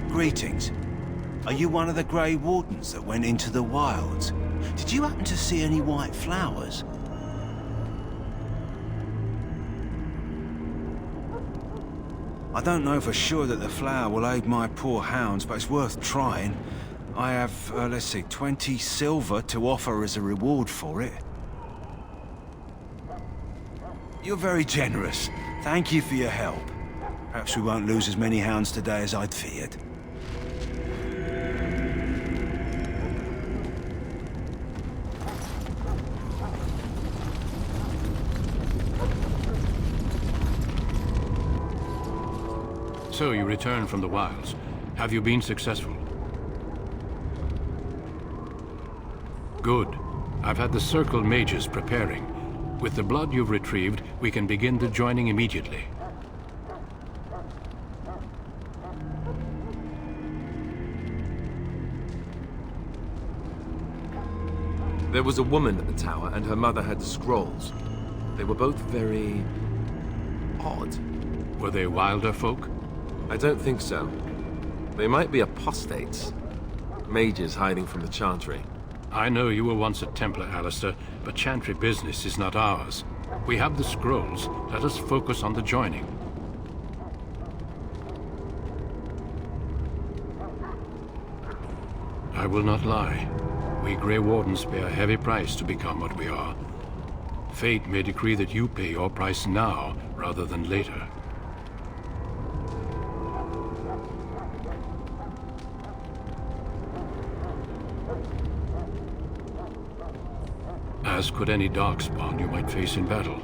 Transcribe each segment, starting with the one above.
Greetings. Are you one of the Grey Wardens that went into the wilds? Did you happen to see any white flowers? I don't know for sure that the flower will aid my poor hounds, but it's worth trying. I have, let's see, 20 silver to offer as a reward for it. You're very generous. Thank you for your help. Perhaps we won't lose as many hounds today as I'd feared. So you returned from the wilds. Have you been successful? Good. I've had the Circle mages preparing. With the blood you've retrieved, we can begin the joining immediately. There was a woman at the tower, and her mother had scrolls. They were both very odd. Were they wilder folk? I don't think so. They might be apostates. Mages hiding from the Chantry. I know you were once a Templar, Alistair, but Chantry business is not ours. We have the scrolls. Let us focus on the joining. I will not lie. We Grey Wardens pay a heavy price to become what we are. Fate may decree that you pay your price now, rather than later. As could any Darkspawn you might face in battle.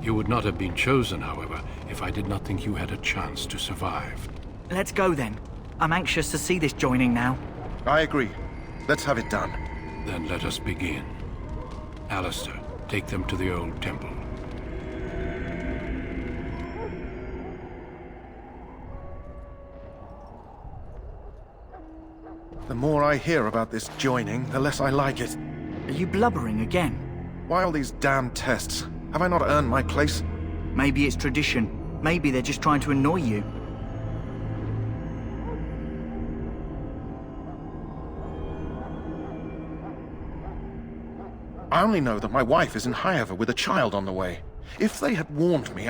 You would not have been chosen, however, if I did not think you had a chance to survive. Let's go then. I'm anxious to see this joining now. I agree. Let's have it done. Then let us begin. Alistair, take them to the old temple. The more I hear about this joining, the less I like it. Are you blubbering again? Why all these damn tests? Have I not earned my place? Maybe it's tradition. Maybe they're just trying to annoy you. I only know that my wife is in Highever with a child on the way. If they had warned me,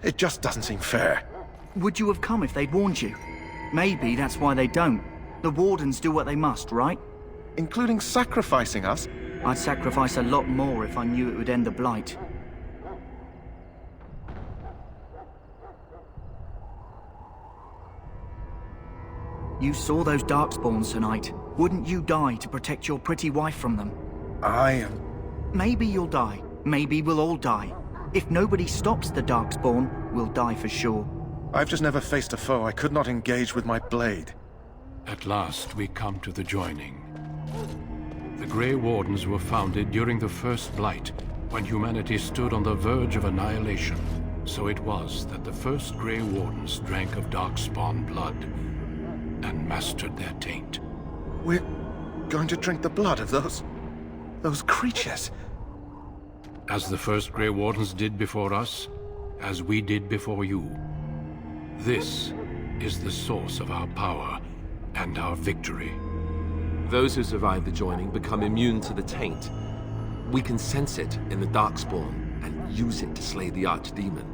it just doesn't seem fair. Would you have come if they'd warned you? Maybe that's why they don't. The Wardens do what they must, right? Including sacrificing us? I'd sacrifice a lot more if I knew it would end the Blight. You saw those Darkspawns tonight. Wouldn't you die to protect your pretty wife from them? Maybe you'll die. Maybe we'll all die. If nobody stops the Darkspawn, we'll die for sure. I've just never faced a foe I could not engage with my blade. At last, we come to the joining. The Grey Wardens were founded during the First Blight, when humanity stood on the verge of annihilation. So it was that the first Grey Wardens drank of Darkspawn blood and mastered their taint. We're going to drink the blood of those creatures. As the first Grey Wardens did before us, as we did before you. This is the source of our power and our victory. Those who survive the joining become immune to the taint. We can sense it in the Darkspawn and use it to slay the Archdemon.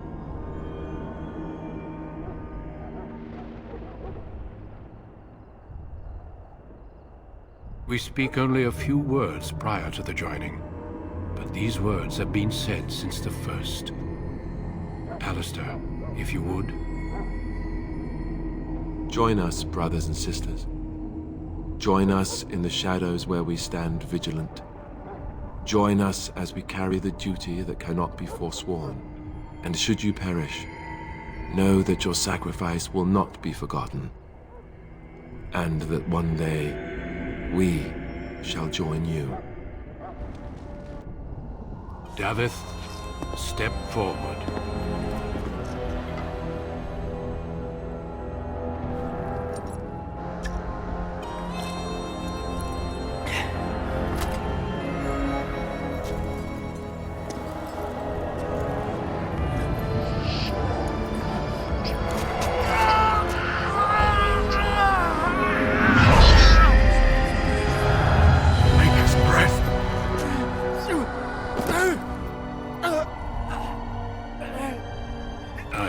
We speak only a few words prior to the joining, but these words have been said since the first. Alistair, if you would. Join us, brothers and sisters. Join us in the shadows where we stand vigilant. Join us as we carry the duty that cannot be forsworn. And should you perish, know that your sacrifice will not be forgotten. And that one day, we shall join you. Davith, step forward.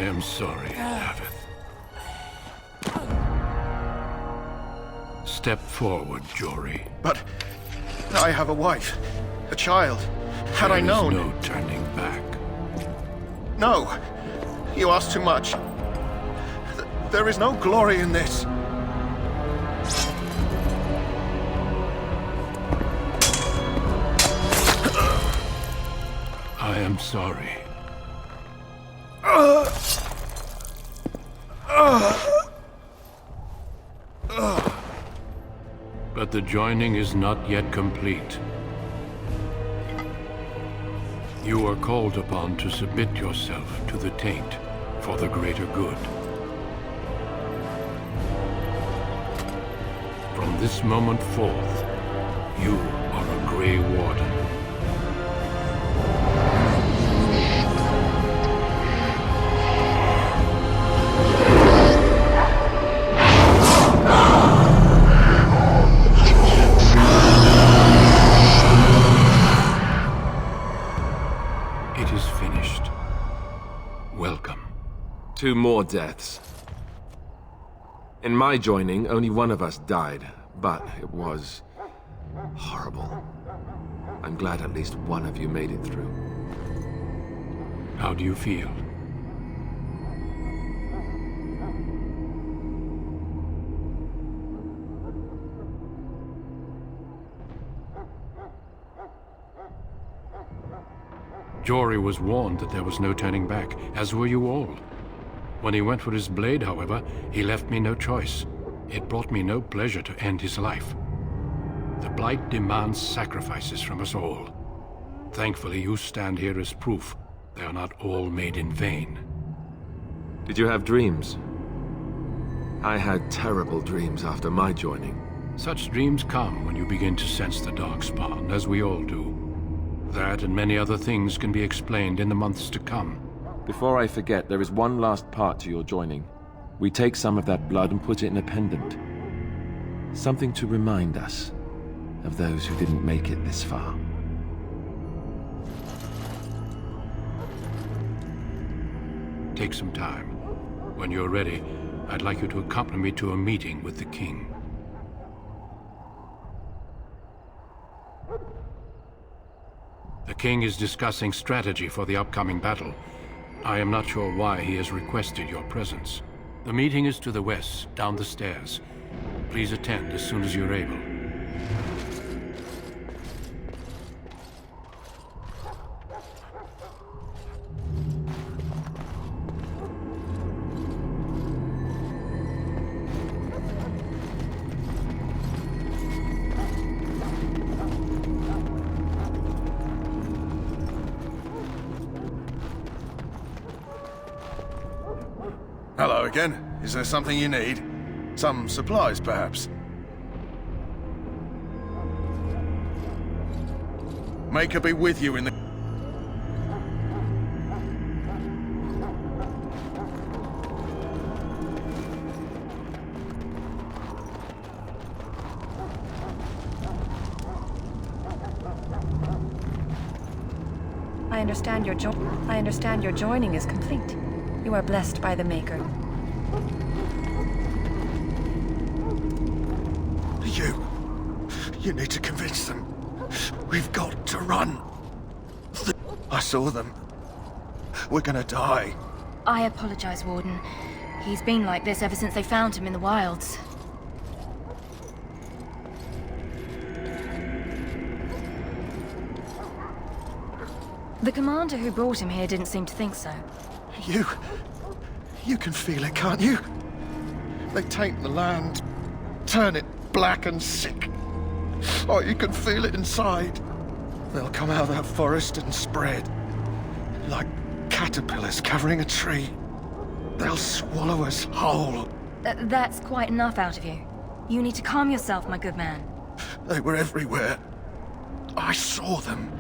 am sorry, Davith. Step forward, Jory. But I have a wife, a child. Had I known... There is no turning back. No! You ask too much. There is no glory in this. I am sorry. But the joining is not yet complete. You are called upon to submit yourself to the taint for the greater good. From this moment forth, you are a Grey Warden. It is finished. Welcome. 2 more deaths. In my joining, only one of us died, but it was horrible. I'm glad at least one of you made it through. How do you feel? Jory was warned that there was no turning back, as were you all. When he went for his blade, however, he left me no choice. It brought me no pleasure to end his life. The Blight demands sacrifices from us all. Thankfully, you stand here as proof they are not all made in vain. Did you have dreams? I had terrible dreams after my joining. Such dreams come when you begin to sense the Darkspawn, as we all do. That and many other things can be explained in the months to come. Before I forget, there is one last part to your joining. We take some of that blood and put it in a pendant. Something to remind us of those who didn't make it this far. Take some time. When you're ready, I'd like you to accompany me to a meeting with the king. The king is discussing strategy for the upcoming battle. I am not sure why he has requested your presence. The meeting is to the west, down the stairs. Please attend as soon as you're able. Hello again. Is there something you need? Some supplies, perhaps? May her be with you in the... I understand your joining is complete. You are blessed by the Maker. You need to convince them. We've got to run. I saw them. We're gonna die. I apologize, Warden. He's been like this ever since they found him in the wilds. The commander who brought him here didn't seem to think so. You can feel it, can't you? They taint the land, turn it black and sick. Oh, you can feel it inside. They'll come out of that forest and spread. Like caterpillars covering a tree. They'll swallow us whole. That's quite enough out of you. You need to calm yourself, my good man. They were everywhere. I saw them.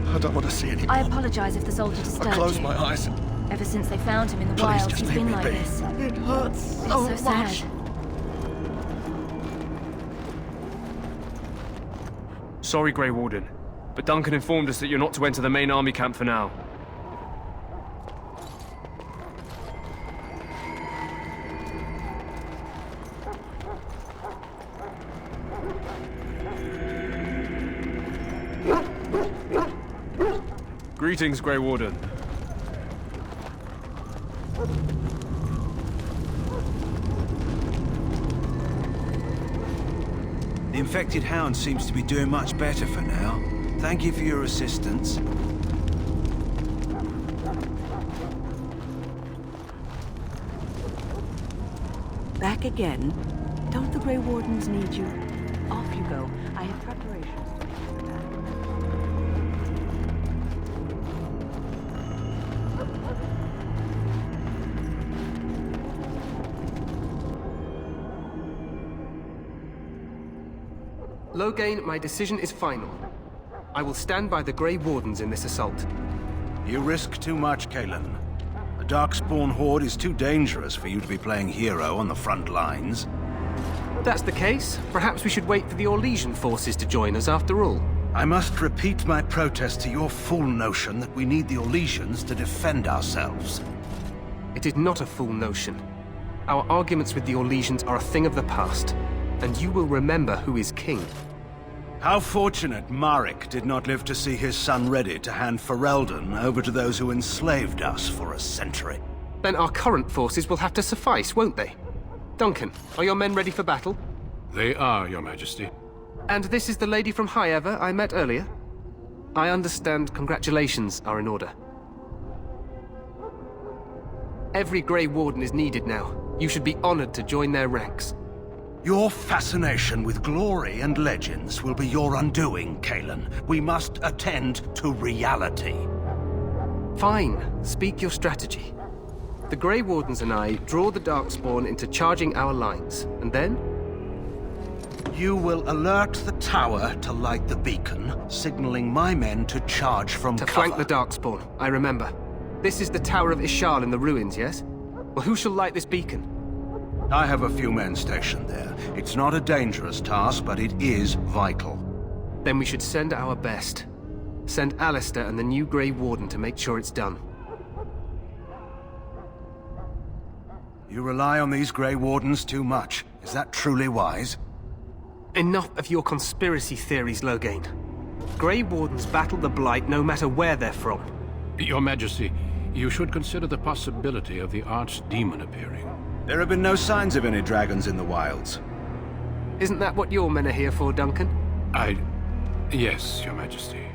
I don't want to see any more. I apologize if the soldier disturbed you. I close my eyes. Ever since they found him in the Please wilds, just he's leave been me like be. this. It hurts so It's so much. sad. Sorry, Grey Warden. but Duncan informed us that you're not to enter the main army camp for now. Greetings, Grey Warden. The infected hound seems to be doing much better for now. Thank you for your assistance. Back again? Don't the Grey Wardens need you? Off you go. I have preparations to make for that. Loghain, my decision is final. I will stand by the Grey Wardens in this assault. You risk too much, Cailan. The Darkspawn Horde is too dangerous for you to be playing hero on the front lines. If that's the case, perhaps we should wait for the Orlesian forces to join us after all. I must repeat my protest to your fool notion that we need the Orlesians to defend ourselves. It is not a fool notion. Our arguments with the Orlesians are a thing of the past, and you will remember who is king. How fortunate Marek did not live to see his son ready to hand Ferelden over to those who enslaved us for a century. Then our current forces will have to suffice, won't they? Duncan, are your men ready for battle? They are, Your Majesty. And this is the lady from High Ever I met earlier? I understand congratulations are in order. Every Grey Warden is needed now. You should be honored to join their ranks. Your fascination with glory and legends will be your undoing, Cailan. We must attend to reality. Fine. Speak your strategy. The Grey Wardens and I draw the Darkspawn into charging our lines, and then? You will alert the tower to light the beacon, signaling my men to charge from cover. To flank the Darkspawn, I remember. This is the Tower of Ishal in the ruins, yes? Well, who shall light this beacon? I have a few men stationed there. It's not a dangerous task, but it is vital. Then we should send our best. Send Alistair and the new Grey Warden to make sure it's done. You rely on these Grey Wardens too much. Is that truly wise? Enough of your conspiracy theories, Loghain. Grey Wardens battle the Blight no matter where they're from. Your Majesty, you should consider the possibility of the Archdemon appearing. There have been no signs of any dragons in the wilds. Isn't that what your men are here for, Duncan? Yes, Your Majesty.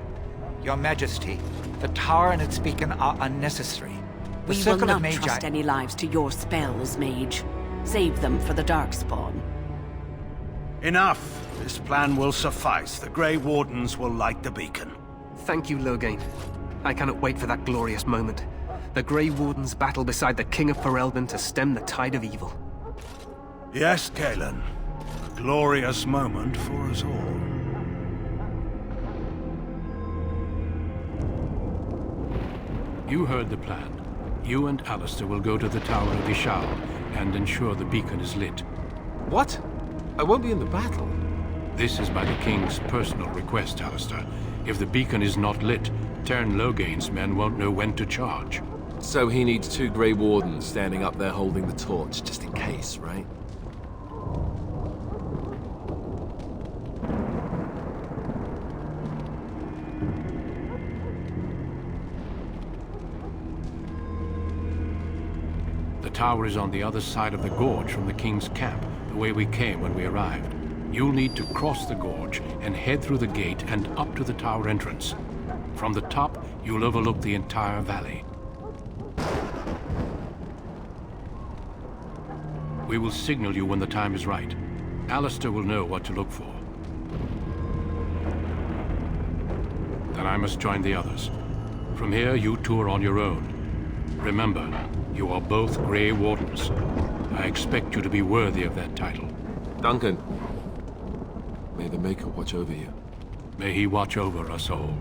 Your Majesty, the tower and its beacon are unnecessary. The We will Circle of not Magi... trust any lives to your spells, Mage. Save them for the Darkspawn. Enough! This plan will suffice. The Grey Wardens will light the beacon. Thank you, Loghain. I cannot wait for that glorious moment. The Grey Wardens battle beside the King of Ferelden to stem the tide of evil. Yes, Cailan. A glorious moment for us all. You heard the plan. You and Alistair will go to the Tower of Ishal and ensure the beacon is lit. What? I won't be in the battle. This is by the King's personal request, Alistair. If the beacon is not lit, Teyrn Loghain's men won't know when to charge. So he needs 2 Grey Wardens standing up there holding the torch, just in case, right? The tower is on the other side of the gorge from the King's camp, the way we came when we arrived. You'll need to cross the gorge and head through the gate and up to the tower entrance. From the top, you'll overlook the entire valley. We will signal you when the time is right. Alistair will know what to look for. Then I must join the others. From here, you two are on your own. Remember, you are both Grey Wardens. I expect you to be worthy of that title. Duncan, may the Maker watch over you. May he watch over us all.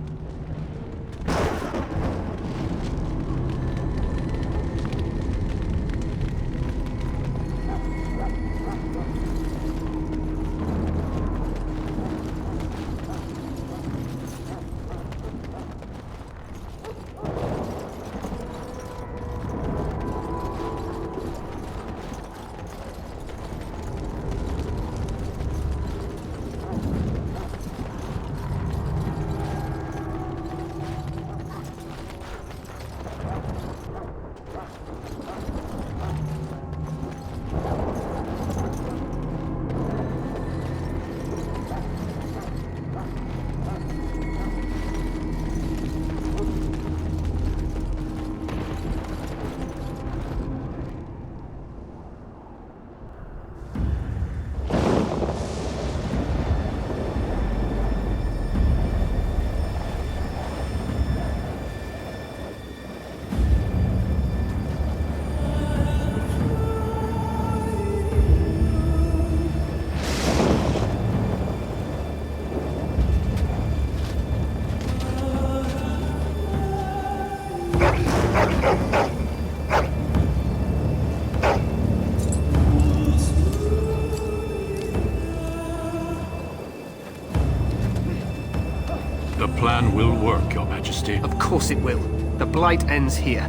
The plan will work, Your Majesty. Of course it will. The Blight ends here.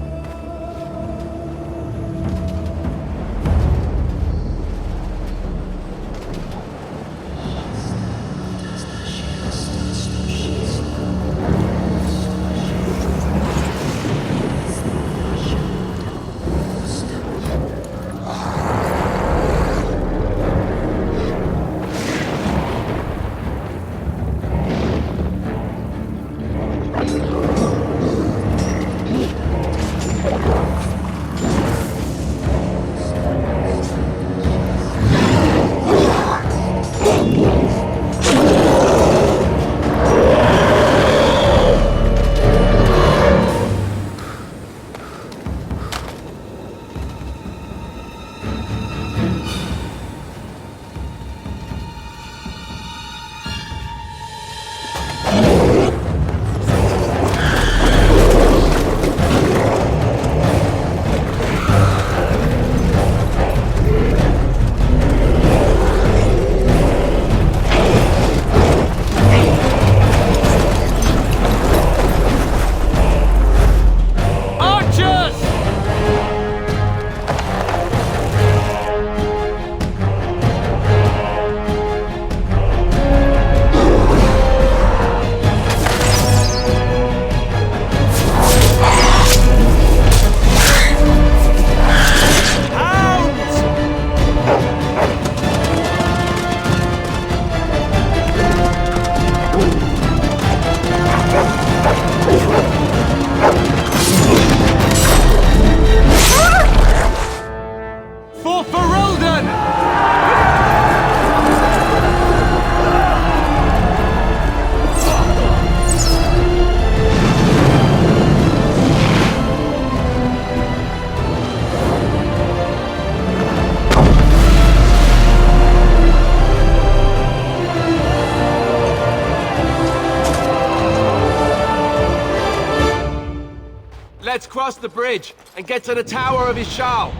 Let's cross the bridge and get to the Tower of Ishal.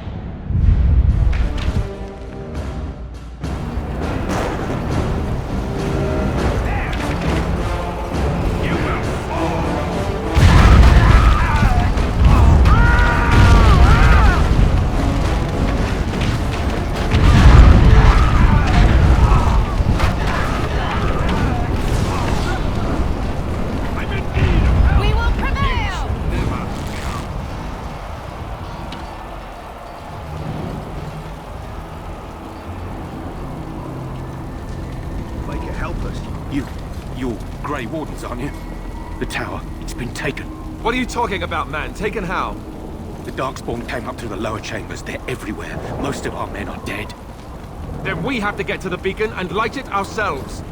You're Grey Wardens, aren't you? The tower, it's been taken. What are you talking about, man? Taken how? The Darkspawn came up through the lower chambers. They're everywhere. Most of our men are dead. Then we have to get to the beacon and light it ourselves.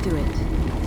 to it.